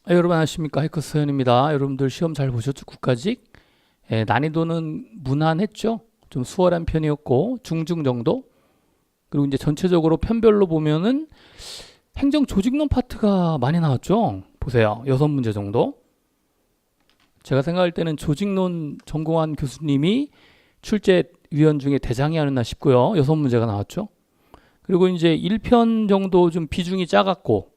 여러분 안녕하십니까, 해커스현입니다. 여러분들 시험 잘 보셨죠? 국가직? 난이도는 무난했죠? 좀 수월한 편이었고 중증 정도. 그리고 이제 전체적으로 편별로 보면은 행정 조직론 파트가 많이 나왔죠? 보세요, 6문제 정도. 제가 생각할 때는 조직론 전공한 교수님이 출제위원 중에 대장이 아니었나 싶고요. 6문제가 나왔죠. 그리고 이제 1편 정도 좀 비중이 작았고,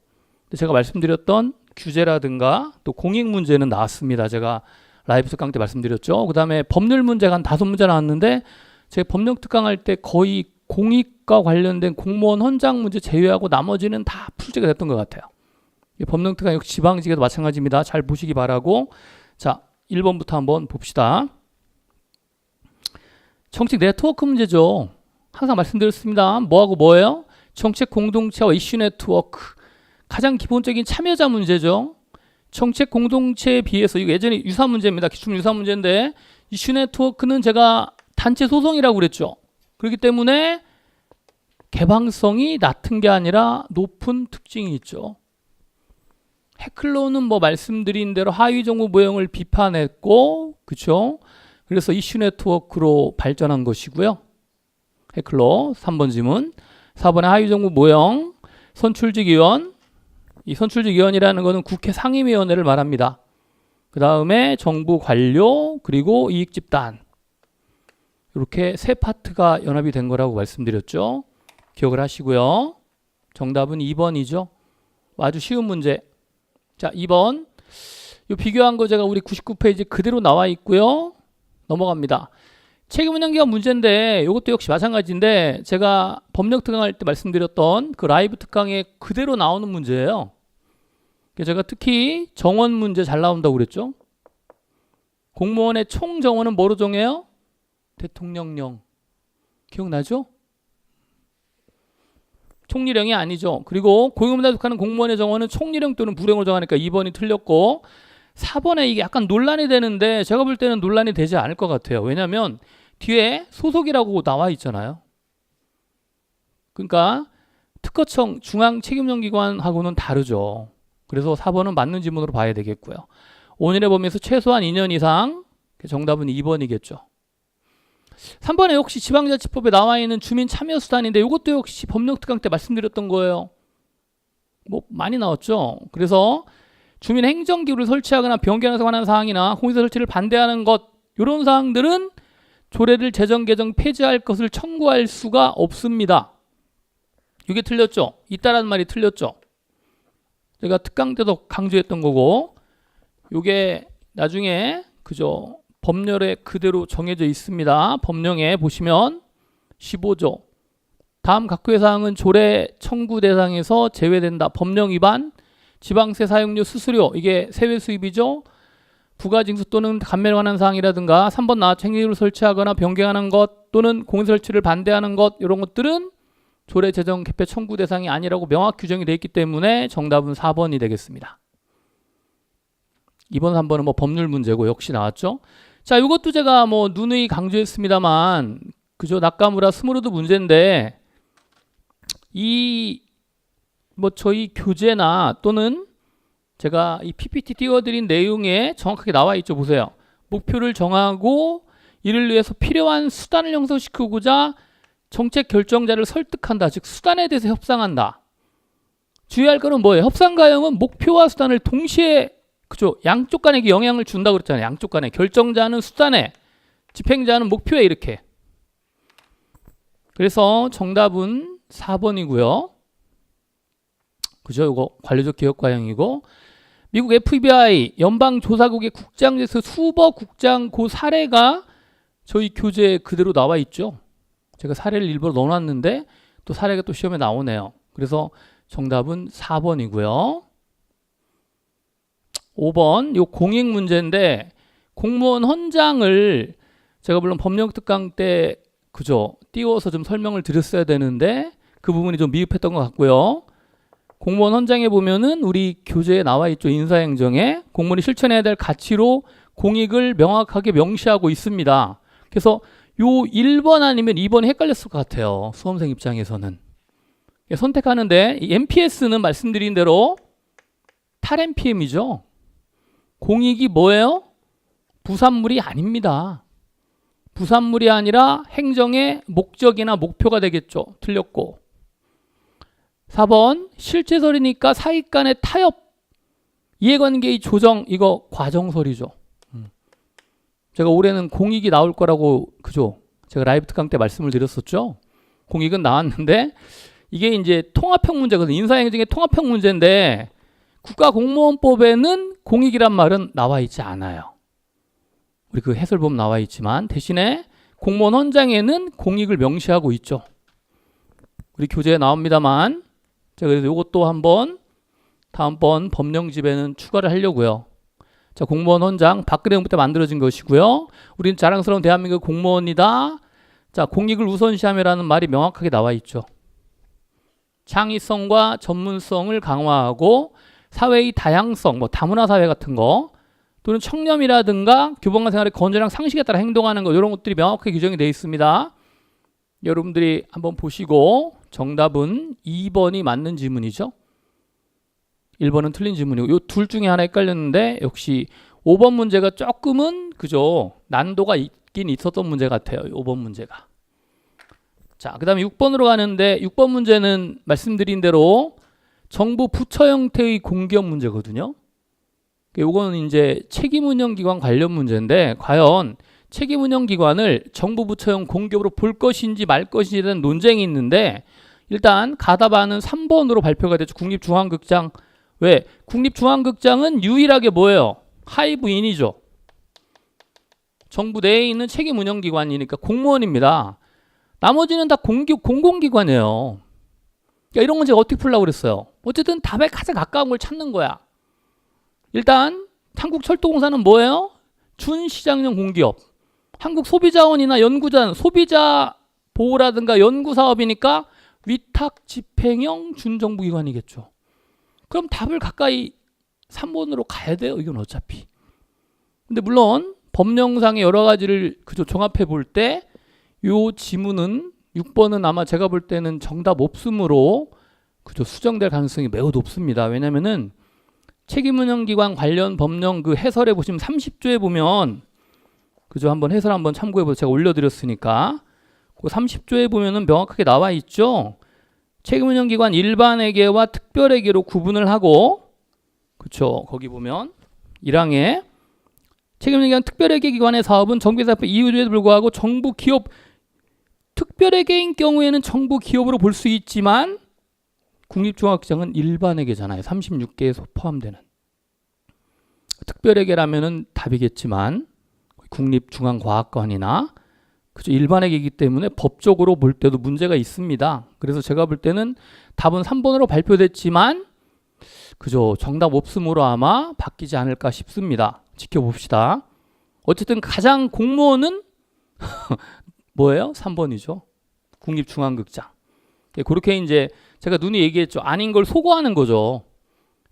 제가 말씀드렸던 규제라든가 또 공익 문제는 나왔습니다. 제가 라이브 특강 때 말씀드렸죠. 그 다음에 법률 문제가 한 5문제 나왔는데, 제가 법령 특강 할 때 거의 공익과 관련된 공무원 헌장 문제 제외하고 나머지는 다 풀제가 됐던 것 같아요. 법령 특강 역시 지방직에도 마찬가지입니다. 잘 보시기 바라고. 자, 1번부터 한번 봅시다. 정책 네트워크 문제죠. 항상 말씀드렸습니다. 뭐하고 뭐예요? 정책 공동체와 이슈 네트워크. 가장 기본적인 참여자 문제죠. 정책 공동체에 비해서, 이거 예전에 유사 문제입니다. 기출 유사 문제인데, 이슈 네트워크는 제가 단체 소송이라고 그랬죠. 그렇기 때문에 개방성이 낮은 게 아니라 높은 특징이 있죠. 해클로는 뭐 말씀드린 대로 하위 정보 모형을 비판했고, 그쵸? 그래서 이슈 네트워크로 발전한 것이고요. 해클로 3번 지문. 4번에 하위 정보 모형, 선출직 위원. 이 선출직 위원이라는 것은 국회 상임위원회를 말합니다. 그 다음에 정부 관료, 그리고 이익 집단. 이렇게 세 파트가 연합이 된 거라고 말씀드렸죠. 기억을 하시고요. 정답은 2번이죠. 아주 쉬운 문제. 자, 2번. 이 비교한 거 제가 우리 99페이지 그대로 나와 있고요. 넘어갑니다. 책임운영기관 문제인데, 이것도 역시 마찬가지인데, 제가 법령 특강할 때 말씀드렸던 그 라이브 특강에 그대로 나오는 문제예요. 제가 특히 정원 문제 잘 나온다고 그랬죠. 공무원의 총 정원은 뭐로 정해요? 대통령령. 기억나죠? 총리령이 아니죠. 그리고 고용노동에 속하는 공무원의 정원은 총리령 또는 부령으로 정하니까 2번이 틀렸고, 4번에 이게 약간 논란이 되는데 제가 볼 때는 논란이 되지 않을 것 같아요. 왜냐하면 뒤에 소속이라고 나와 있잖아요. 그러니까 특허청 중앙책임전기관하고는 다르죠. 그래서 4번은 맞는 지문으로 봐야 되겠고요. 오늘의 범위에서 최소한 2년 이상, 정답은 2번이겠죠. 3번에 역시 지방자치법에 나와 있는 주민참여수단인데, 이것도 역시 법령특강 때 말씀드렸던 거예요. 뭐 많이 나왔죠. 그래서 주민행정기구를 설치하거나 변경해서 관한 사항이나 공시설 설치를 반대하는 것, 이런 사항들은 조례를 제정 개정 폐지할 것을 청구할 수가 없습니다. 이게 틀렸죠. 있다라는 말이 틀렸죠. 제가 특강 때도 강조했던 거고, 이게 나중에 그죠, 법률에 그대로 정해져 있습니다. 법령에 보시면 15조. 다음 각호의 사항은 조례 청구 대상에서 제외된다. 법령 위반, 지방세 사용료 수수료, 이게 세외 수입이죠. 부가징수 또는 감면에 관한 사항이라든가, 3번 나왔죠. 행위를 설치하거나 변경하는 것 또는 공시 설치를 반대하는 것, 이런 것들은 조례 제정 개폐 청구 대상이 아니라고 명확 규정이 되어 있기 때문에 정답은 4번이 되겠습니다. 2번, 3번은 뭐 법률 문제고 역시 나왔죠. 자, 이것도 제가 뭐 누누이 강조했습니다만, 그죠? 나카무라 스무르드 문제인데, 이 뭐 저희 교재나 또는 제가 이 PPT 띄워드린 내용에 정확하게 나와 있죠. 보세요. 목표를 정하고 이를 위해서 필요한 수단을 형성시키고자 정책 결정자를 설득한다. 즉 수단에 대해서 협상한다. 주의할 거는 뭐예요? 협상 과정은 목표와 수단을 동시에, 그죠? 양쪽 간에 영향을 준다고 그랬잖아요. 양쪽 간에. 결정자는 수단에, 집행자는 목표에, 이렇게. 그래서 정답은 4번이고요. 그죠? 이거 관료적 개혁 과정이고, 미국 FBI 연방조사국의 국장에서 수버 국장 그 사례가 저희 교재에 그대로 나와 있죠. 제가 사례를 일부러 넣어놨는데 또 사례가 또 시험에 나오네요. 그래서 정답은 4번이고요. 5번, 요 공익 문제인데, 공무원 헌장을 제가 물론 법령 특강 때 그죠, 띄워서 좀 설명을 드렸어야 되는데 그 부분이 좀 미흡했던 것 같고요. 공무원 헌장에 보면은 우리 교재에 나와 있죠. 인사행정에 공무원이 실천해야 될 가치로 공익을 명확하게 명시하고 있습니다. 그래서 요 1번 아니면 2번이 헷갈렸을 것 같아요. 수험생 입장에서는. 선택하는데 이 MPS는 말씀드린 대로 탈NPM이죠. 공익이 뭐예요? 부산물이 아닙니다. 부산물이 아니라 행정의 목적이나 목표가 되겠죠. 틀렸고. 4번 실제설이니까 사익 간의 타협, 이해관계의 조정, 이거 과정설이죠. 제가 올해는 공익이 나올 거라고 그죠? 제가 라이브 특강 때 말씀을 드렸었죠. 공익은 나왔는데 이게 이제 통합형 문제거든요. 인사행정의 통합형 문제인데 국가공무원법에는 공익이란 말은 나와 있지 않아요. 우리 그 해설 보면 나와 있지만 대신에 공무원 헌장에는 공익을 명시하고 있죠. 우리 교재에 나옵니다만 제가 그래서 이것도 한번 다음번 법령집에는 추가를 하려고요. 자, 공무원 헌장 박근혜 정부 때 만들어진 것이고요. 우리는 자랑스러운 대한민국 공무원이다. 자, 공익을 우선시하며라는 말이 명확하게 나와 있죠. 창의성과 전문성을 강화하고 사회의 다양성, 뭐 다문화 사회 같은 거 또는 청렴이라든가 규범과 생활의 건전한 상식에 따라 행동하는 것 이런 것들이 명확하게 규정이 되어 있습니다. 여러분들이 한번 보시고 정답은 2번이 맞는 지문이죠. 1번은 틀린 지문이고 이 둘 중에 하나 헷갈렸는데 역시 5번 문제가 조금은 그죠 난도가 있긴 있었던 문제 같아요. 5번 문제가. 자, 그 다음에 6번으로 가는데 6번 문제는 말씀드린 대로 정부 부처 형태의 공기업 문제거든요. 요거는 이제 책임운영기관 관련 문제인데 과연 책임운영기관을 정부 부처형 공기업으로 볼 것인지 말 것인지에 대한 논쟁이 있는데 일단 가답안은 3번으로 발표가 됐죠. 국립중앙극장. 왜? 국립중앙극장은 유일하게 뭐예요? 하이브인이죠. 정부 내에 있는 책임운영기관이니까 공무원입니다. 나머지는 다 공공기관이에요. 그러니까 이런 건 제가 어떻게 풀려고 그랬어요? 어쨌든 답에 가장 가까운 걸 찾는 거야. 일단 한국철도공사는 뭐예요? 준시장형 공기업. 한국소비자원이나 연구자는 소비자 보호라든가 연구사업이니까 위탁 집행형 준정부기관이겠죠. 그럼 답을 가까이 3번으로 가야 돼요. 이건 어차피. 근데 물론 법령상의 여러 가지를 그저 종합해 볼 때 요 지문은 6번은 아마 제가 볼 때는 정답 없음으로 그저 수정될 가능성이 매우 높습니다. 왜냐면은 책임운영기관 관련 법령 그 해설에 보시면 30조에 보면 그저 한번 해설 한번 참고해 보세요. 제가 올려드렸으니까 그 30조에 보면은 명확하게 나와 있죠. 책임운영기관 일반회계와 특별회계로 구분을 하고 그쵸 거기 보면 1항에 책임운영기관 특별회계기관의 사업은 정부사업 이유에도 불구하고 정부 기업 특별회계인 경우에는 정부 기업으로 볼 수 있지만 국립중앙극장은 일반회계잖아요. 36개에 포함되는. 특별회계라면은 답이겠지만 국립중앙과학관이나 그죠 일반회계이기 때문에 법적으로 볼 때도 문제가 있습니다. 그래서 제가 볼 때는 답은 3번으로 발표됐지만 그죠 정답 없음으로 아마 바뀌지 않을까 싶습니다. 지켜봅시다. 어쨌든 가장 공무원은 뭐예요? 3번이죠. 국립중앙극장. 그렇게 이제 제가 눈이 얘기했죠. 아닌 걸 소거하는 거죠.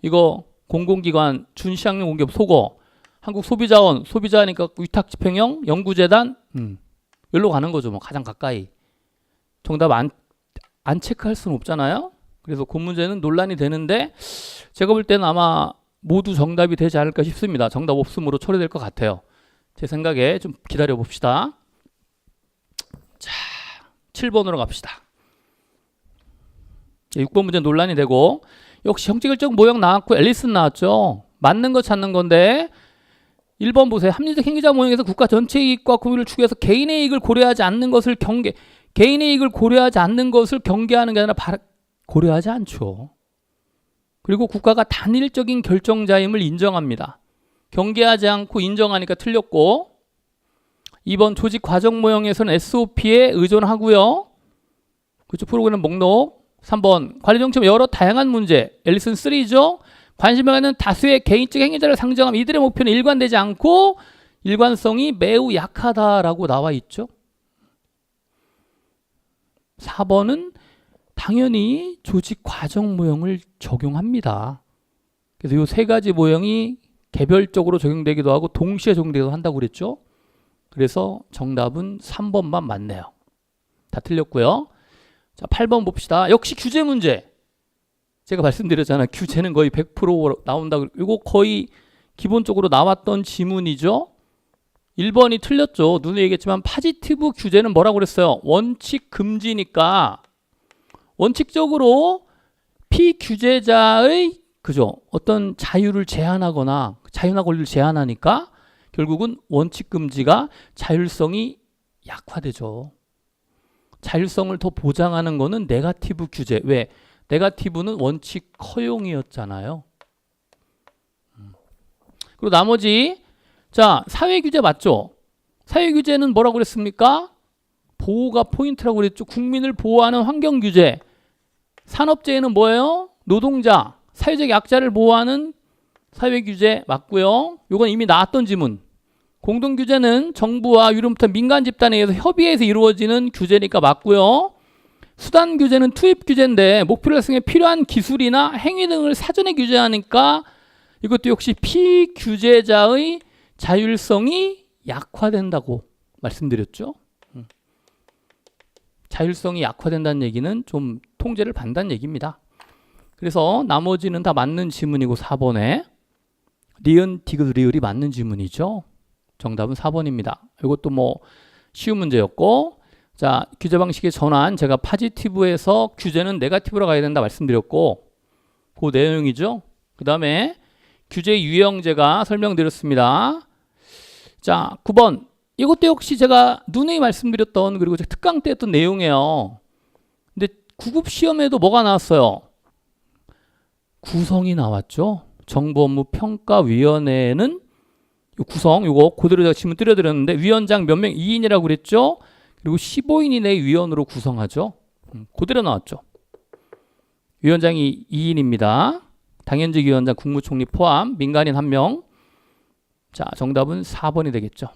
이거 공공기관 준시장용 공기업 소거. 한국소비자원 소비자니까 위탁집행형 연구재단 여기로 가는 거죠. 뭐 가장 가까이. 정답 안 체크할 수는 없잖아요. 그래서 그 문제는 논란이 되는데 제가 볼 때는 아마 모두 정답이 되지 않을까 싶습니다. 정답 없음으로 처리될 것 같아요. 제 생각에 좀 기다려 봅시다. 자, 7번으로 갑시다. 6번 문제 논란이 되고 역시 형식결정 모형 나왔고 앨리슨 나왔죠. 맞는 거 찾는 건데 1번 보세요. 합리적 행위자 모형에서 국가 전체 이익과 구비를 추구해서 개인의 이익을 고려하지 않는 것을 개인의 이익을 고려하지 않는 것을 경계하는 게 아니라 고려하지 않죠. 그리고 국가가 단일적인 결정자임을 인정합니다. 경계하지 않고 인정하니까 틀렸고 2번 조직 과정 모형에서는 SOP에 의존하고요. 그렇죠. 프로그램 목록. 3번 관리 정책 여러 다양한 문제. 앨리슨 3죠. 관심을 갖는 다수의 개인적 행위자를 상정하면 이들의 목표는 일관되지 않고 일관성이 매우 약하다라고 나와 있죠. 4번은 당연히 조직 과정 모형을 적용합니다. 그래서 이 세 가지 모형이 개별적으로 적용되기도 하고 동시에 적용되기도 한다고 그랬죠. 그래서 정답은 3번만 맞네요. 다 틀렸고요. 자, 8번 봅시다. 역시 규제 문제. 제가 말씀드렸잖아요. 규제는 거의 100% 나온다고. 이거 거의 기본적으로 나왔던 지문이죠. 1번이 틀렸죠. 눈에 얘기했지만 파지티브 규제는 뭐라고 그랬어요? 원칙 금지니까 원칙적으로 피규제자의 그죠? 어떤 자유를 제한하거나 자유나 권리를 제한하니까 결국은 원칙 금지가 자율성이 약화되죠. 자율성을 더 보장하는 거는 네거티브 규제. 왜? 네거티브는 원칙 허용이었잖아요. 그리고 나머지 자, 사회 규제 맞죠? 사회 규제는 뭐라고 그랬습니까? 보호가 포인트라고 그랬죠. 국민을 보호하는 환경 규제. 산업재해는 뭐예요? 노동자, 사회적 약자를 보호하는 사회 규제 맞고요. 이건 이미 나왔던 지문. 공동 규제는 정부와 유럽부터 민간 집단에 의해서 협의해서 이루어지는 규제니까 맞고요. 수단 규제는 투입 규제인데 목표를 달성에 필요한 기술이나 행위 등을 사전에 규제하니까 이것도 역시 피규제자의 자율성이 약화된다고 말씀드렸죠. 자율성이 약화된다는 얘기는 좀 통제를 받는다는 얘기입니다. 그래서 나머지는 다 맞는 지문이고 4번에 리은, 디귿, 리을이 맞는 지문이죠. 정답은 4번입니다. 이것도 뭐 쉬운 문제였고 자, 규제 방식의 전환 제가 파지티브에서 규제는 네거티브로 가야 된다 말씀드렸고 그 내용이죠. 그 다음에 규제 유형 제가 설명드렸습니다. 자, 9번 이것도 역시 제가 누누이 말씀드렸던 그리고 특강 때 했던 내용이에요. 근데 9급 시험에도 뭐가 나왔어요? 구성이 나왔죠. 정보업무평가위원회는 구성 이거 그대로 제가 질문 드려드렸는데 위원장 몇 명 2인이라고 그랬죠. 그리고 15인 이내의 위원으로 구성하죠. 그대로 나왔죠. 위원장이 2인입니다. 당연직 위원장 국무총리 포함 민간인 1명. 자, 정답은 4번이 되겠죠.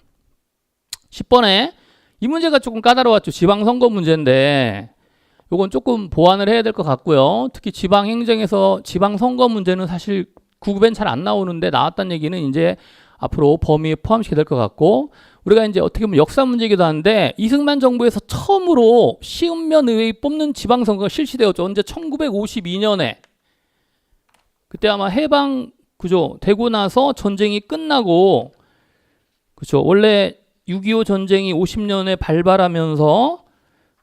10번에 이 문제가 조금 까다로웠죠. 지방선거 문제인데 이건 조금 보완을 해야 될 것 같고요. 특히 지방행정에서 지방선거 문제는 사실 9급엔 잘 안 나오는데 나왔다는 얘기는 이제 앞으로 범위에 포함시켜야 될 것 같고 우리가 이제 어떻게 보면 역사 문제이기도 한데 이승만 정부에서 처음으로 시읍면 의회 뽑는 지방선거가 실시되었죠. 언제 1952년에 그때 아마 해방 그죠 되고 나서 전쟁이 끝나고 그죠 원래 6.25 전쟁이 50년에 발발하면서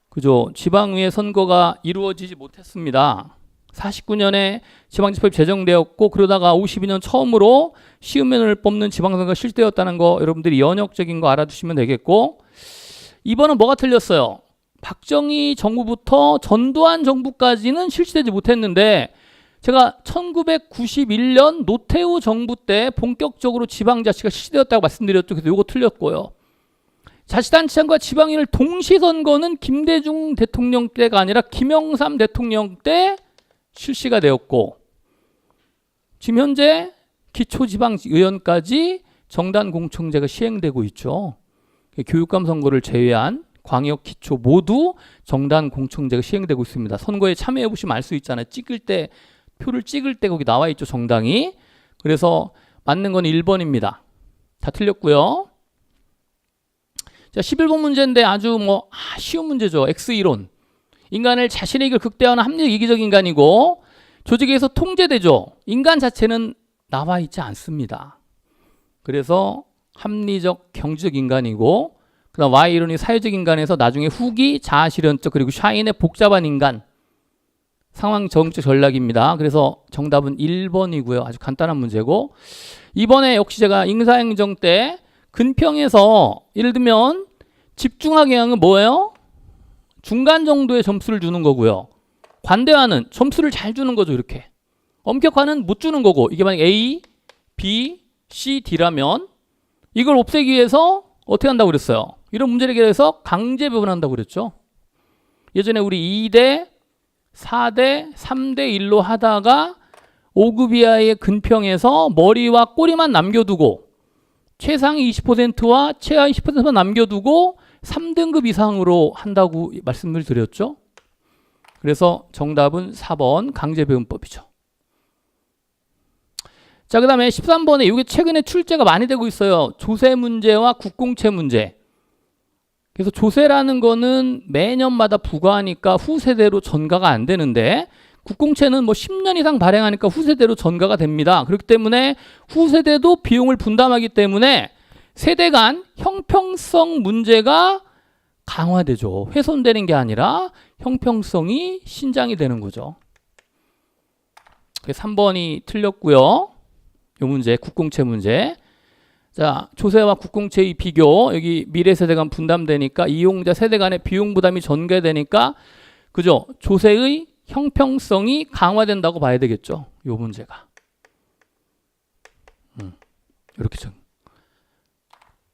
그죠 지방의회 선거가 이루어지지 못했습니다. 49년에 지방자치법이 제정되었고 그러다가 52년 처음으로 시의원을 뽑는 지방선거가 실시되었다는 거 여러분들이 연역적인 거 알아두시면 되겠고 2번은 뭐가 틀렸어요? 박정희 정부부터 전두환 정부까지는 실시되지 못했는데 제가 1991년 노태우 정부 때 본격적으로 지방자치가 실시되었다고 말씀드렸죠. 그래서 이거 틀렸고요. 자치단체장과 지방인을 동시 선거는 김대중 대통령 때가 아니라 김영삼 대통령 때 실시가 되었고 지금 현재 기초지방의원까지 정단공청제가 시행되고 있죠. 교육감 선거를 제외한 광역 기초 모두 정단공청제가 시행되고 있습니다. 선거에 참여해 보시면 알 수 있잖아요. 찍을 때 표를 찍을 때 거기 나와 있죠. 정당이. 그래서 맞는 건 1번입니다. 다 틀렸고요. 자, 11번 문제인데 아주 쉬운 문제죠. X이론. 인간을 자신의 이익을 극대화하는 합리적 이기적 인간이고 조직에서 통제되죠. 인간 자체는 나와 있지 않습니다. 그래서 합리적 경제적 인간이고 그다음 Y이론이 사회적 인간에서 나중에 후기 자아실현적 그리고 샤인의 복잡한 인간 상황 적응적 전략입니다. 그래서 정답은 1번이고요. 아주 간단한 문제고 이번에 역시 제가 인사행정 때 근평에서 예를 들면 집중화 경향은 뭐예요? 중간 정도의 점수를 주는 거고요. 관대화는 점수를 잘 주는 거죠. 이렇게. 엄격화는 못 주는 거고 이게 만약 A, B, C, D라면 이걸 없애기 위해서 어떻게 한다고 그랬어요? 이런 문제를 해결해서 강제 배분한다고 그랬죠. 예전에 우리 2대, 4대, 3대 1로 하다가 5급 이하의 근평에서 머리와 꼬리만 남겨두고 최상위 20%와 최하위 10%만 남겨두고 3등급 이상으로 한다고 말씀을 드렸죠. 그래서 정답은 4번 강제배분법이죠. 자, 그 다음에 13번에 이게 최근에 출제가 많이 되고 있어요. 조세 문제와 국공채 문제. 그래서 조세라는 거는 매년마다 부과하니까 후세대로 전가가 안 되는데 국공채는 뭐 10년 이상 발행하니까 후세대로 전가가 됩니다. 그렇기 때문에 후세대도 비용을 분담하기 때문에 세대 간 형평성 문제가 강화되죠. 훼손되는 게 아니라 형평성이 신장이 되는 거죠. 3번이 틀렸고요. 이 문제, 국공채 문제. 자, 조세와 국공채의 비교. 여기 미래 세대 간 분담되니까 이용자 세대 간의 비용 부담이 전개되니까 그죠? 조세의 형평성이 강화된다고 봐야 되겠죠. 이 문제가. 이렇게 좀.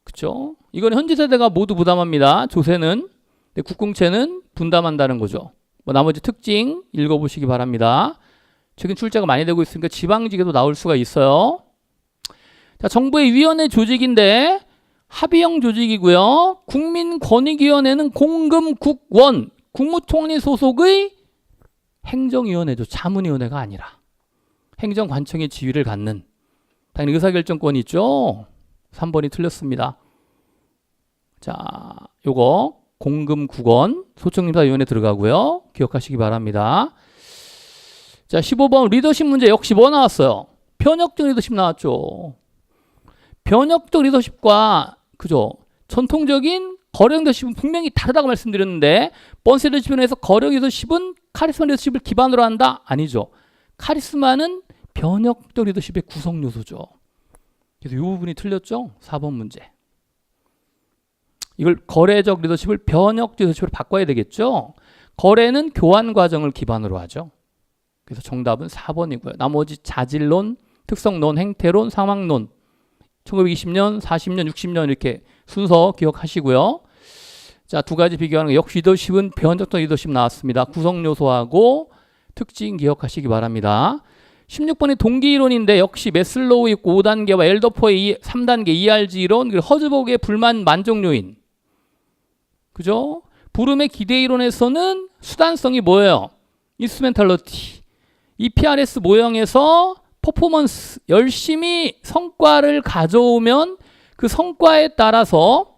그죠? 이건 현재 세대가 모두 부담합니다. 조세는. 국공채는 분담한다는 거죠. 뭐 나머지 특징 읽어보시기 바랍니다. 최근 출제가 많이 되고 있으니까 지방직에도 나올 수가 있어요. 자, 정부의 위원회 조직인데 합의형 조직이고요. 국민권익위원회는 공금국원, 국무총리 소속의 행정위원회죠. 자문위원회가 아니라 행정관청의 지위를 갖는 당연히 의사결정권이 있죠. 3번이 틀렸습니다. 자, 요거 공금국원 소청심사위원회 들어가고요. 기억하시기 바랍니다. 자, 15번 리더십 문제 역시 뭐 나왔어요? 편협적 리더십 나왔죠. 편협적 리더십과 그죠? 전통적인 거래 리더십은 분명히 다르다고 말씀드렸는데 번스 리더십에서 거래 리더십은 카리스마 리더십을 기반으로 한다? 아니죠. 카리스마는 변혁적 리더십의 구성 요소죠. 그래서 이 부분이 틀렸죠. 4번 문제. 이걸 거래적 리더십을 변혁적 리더십으로 바꿔야 되겠죠. 거래는 교환 과정을 기반으로 하죠. 그래서 정답은 4번이고요. 나머지 자질론, 특성론, 행태론, 상황론 1920년, 40년, 60년 이렇게 순서 기억하시고요. 자, 두 가지 비교하는 거 역시 리더십은 변혁적 리더십 나왔습니다. 구성 요소하고 특징 기억하시기 바랍니다. 16번이 동기이론인데 역시 메슬로우 있고 5단계와 엘더퍼의 3단계 ERG 이론 그리고 허즈버그의 불만 만족 요인. 그죠? 부름의 기대 이론에서는 수단성이 뭐예요? 인스트루멘탈리티. EPRS 모형에서 퍼포먼스, 열심히 성과를 가져오면 그 성과에 따라서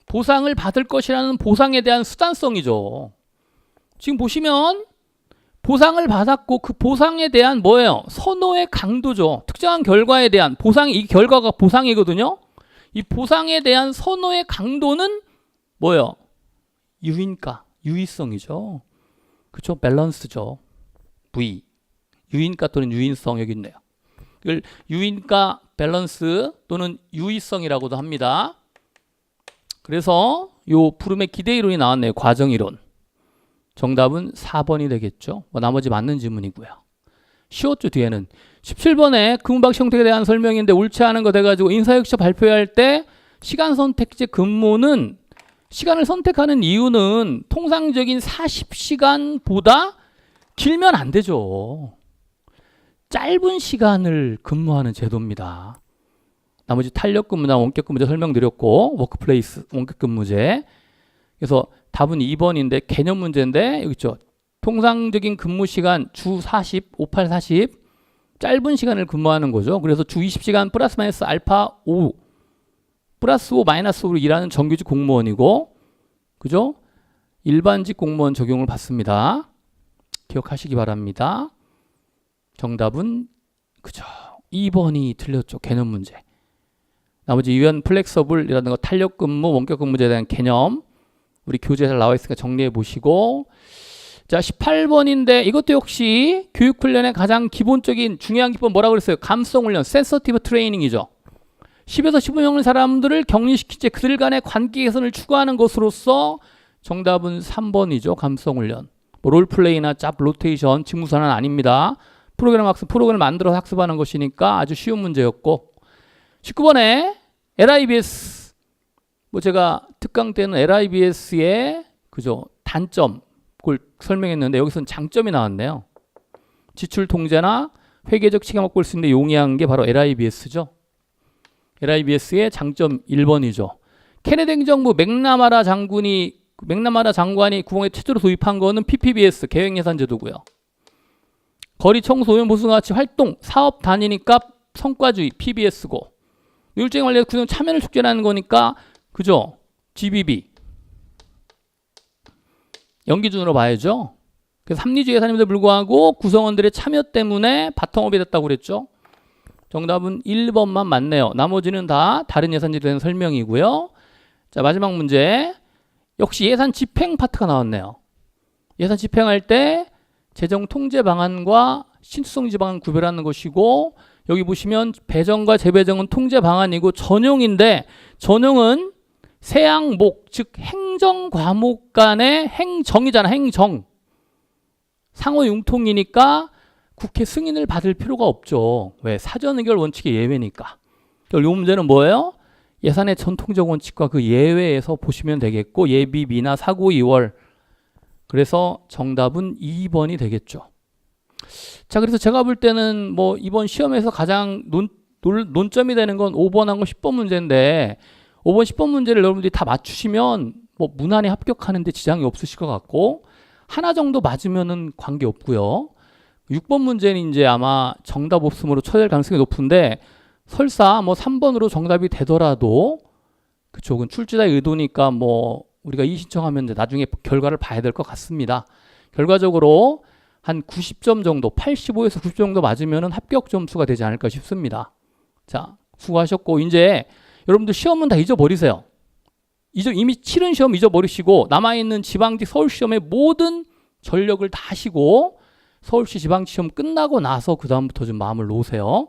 보상을 받을 것이라는 보상에 대한 수단성이죠. 지금 보시면 보상을 받았고 그 보상에 대한 뭐예요? 선호의 강도죠. 특정한 결과에 대한 보상이, 이 결과가 보상이거든요. 이 보상에 대한 선호의 강도는 뭐예요? 유인가, 유의성이죠. 그렇죠? 밸런스죠. V. 유인가 또는 유인성 여기 있네요. 이걸 유인가 밸런스 또는 유의성이라고도 합니다. 그래서 요 푸름의 기대 이론이 나왔네요. 과정 이론. 정답은 4번이 되겠죠. 뭐 나머지 맞는 지문이고요. 쉬웠죠. 뒤에는 17번에 근무방식 형태에 대한 설명인데 옳지 않은 거 돼가지고 인사혁신 발표할 때 시간 선택제 근무는 시간을 선택하는 이유는 통상적인 40시간보다 길면 안 되죠. 짧은 시간을 근무하는 제도입니다. 나머지 탄력 근무나 원격 근무제 설명드렸고 워크플레이스 원격 근무제. 그래서 답은 2번인데 개념 문제인데 여기 있죠. 통상적인 근무 시간 주 40, 58, 40 짧은 시간을 근무하는 거죠. 그래서 주 20시간 플러스 마이너스 알파 5 플러스 5 마이너스 5로 일하는 정규직 공무원이고 그죠? 일반직 공무원 적용을 받습니다. 기억하시기 바랍니다. 정답은 그죠? 2번이 틀렸죠. 개념 문제. 나머지 유연 플렉서블이라는 거 탄력 근무, 원격 근무제에 대한 개념 우리 교재에 잘 나와 있으니까 정리해 보시고 자 18번인데 이것도 역시 교육훈련의 가장 기본적인 중요한 기법 뭐라고 그랬어요? 감성훈련, 센서티브 트레이닝이죠. 10에서 15명의 사람들을 격리시킬 때 그들 간의 관계 개선을 추구하는 것으로서 정답은 3번이죠. 감성훈련. 뭐 롤플레이나 짭, 로테이션, 직무선언 아닙니다. 프로그램 학습, 프로그램을 만들어서 학습하는 것이니까 아주 쉬운 문제였고 19번에 LIBS 뭐 제가 특강 때는 LIBS의 그죠 단점 그걸 설명했는데 여기서는 장점이 나왔네요. 지출 통제나 회계적 책임 볼 수 있는데 용이한 게 바로 LIBS죠. LIBS의 장점 1번이죠. 케네디 행정부 맥나마라 장관이 구멍에 최초로 도입한 거는 PPBS 계획예산제도고요. 거리 청소, 오염 보수와 같이 활동, 사업 단위니까 성과주의 PBS고 율정 관리에 구성 참여를 촉진하는 거니까 그죠? GBB 연기 기준으로 봐야죠. 그래서 합리주의 예산임에도 불구하고 구성원들의 참여 때문에 바텀업이 됐다고 그랬죠. 정답은 1번만 맞네요. 나머지는 다 다른 예산지에 대한 설명이고요. 자, 마지막 문제. 역시 예산 집행 파트가 나왔네요. 예산 집행할 때 재정 통제 방안과 신수성 유지 방안 구별하는 것이고, 여기 보시면 배정과 재배정은 통제 방안이고 전용인데, 전용은 세항목, 즉 행정 과목 간의 행정이잖아. 행정. 상호 융통이니까 국회 승인을 받을 필요가 없죠. 왜? 사전 의결 원칙의 예외니까. 이 문제는 뭐예요? 예산의 전통적 원칙과 그 예외에서 보시면 되겠고, 예비, 미나, 사고, 2월. 그래서 정답은 2번이 되겠죠. 자, 그래서 제가 볼 때는 뭐 이번 시험에서 가장 논점이 되는 건 5번하고 10번 문제인데, 5번, 10번 문제를 여러분들이 다 맞추시면 뭐 무난히 합격하는데 지장이 없으실 것 같고, 하나 정도 맞으면은 관계 없고요. 6번 문제는 이제 아마 정답 없음으로 처리할 가능성이 높은데, 설사 뭐 3번으로 정답이 되더라도, 그쵸, 그건 출제자의 의도니까 뭐 우리가 이의 신청하면 이제 나중에 결과를 봐야 될 것 같습니다. 결과적으로 한 90점 정도, 85에서 90점 정도 맞으면은 합격 점수가 되지 않을까 싶습니다. 자, 수고하셨고, 이제 여러분들 시험은 다 잊어버리세요. 이미 치른 시험 잊어버리시고, 남아있는 지방지 서울시험의 모든 전력을 다 하시고, 서울시 지방지 시험 끝나고 나서 그 다음부터 좀 마음을 놓으세요.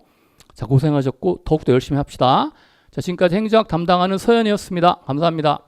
자, 고생하셨고 더욱더 열심히 합시다. 자, 지금까지 행정학 담당하는 서현이었습니다. 감사합니다.